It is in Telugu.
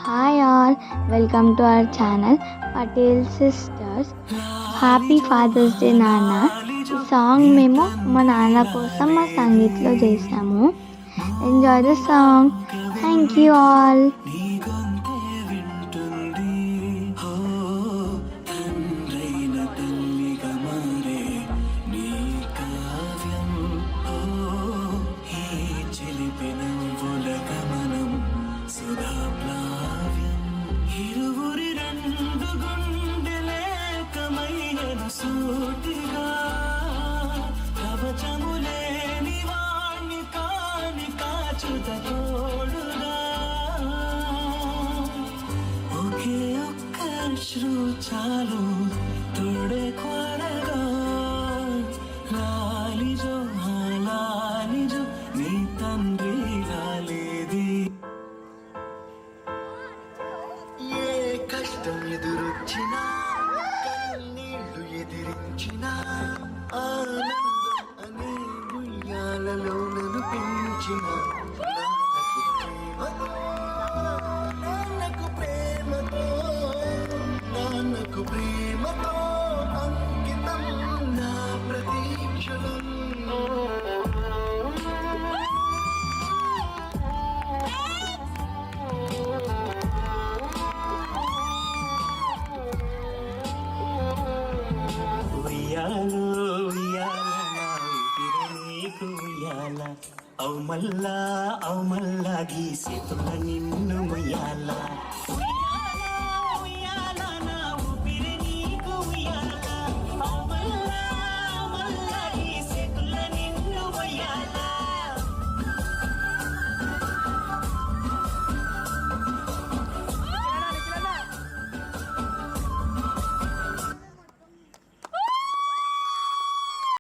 Hi all, welcome to our channel Patel sisters. Happy father's day నాన్న. ఈ సాంగ్ మేము మా నాన్న కోసం మా సంగీత్లో చేసాము. Enjoy the song. Thank you all. సూటిగా కవచములేని వాణ్ణి కాని కాచుత తోడుగా ఒకే ఒక్క శ్రు చాలు తోడే కొరగా లాలిజో లాలిజో నీ తండ్రి రాలేది ఏ కష్టం ఎదురొచ్చినా ఎదిరించిన ఆనందం అనే ఉయ్యాలలో నన్ను పెంచిన నాన్నకు ప్రేమతో అంకితం నా ప్రతీక్షణం. నీకు ఉయ్యాల అవు మల్లా గీసేతున్న నిన్ను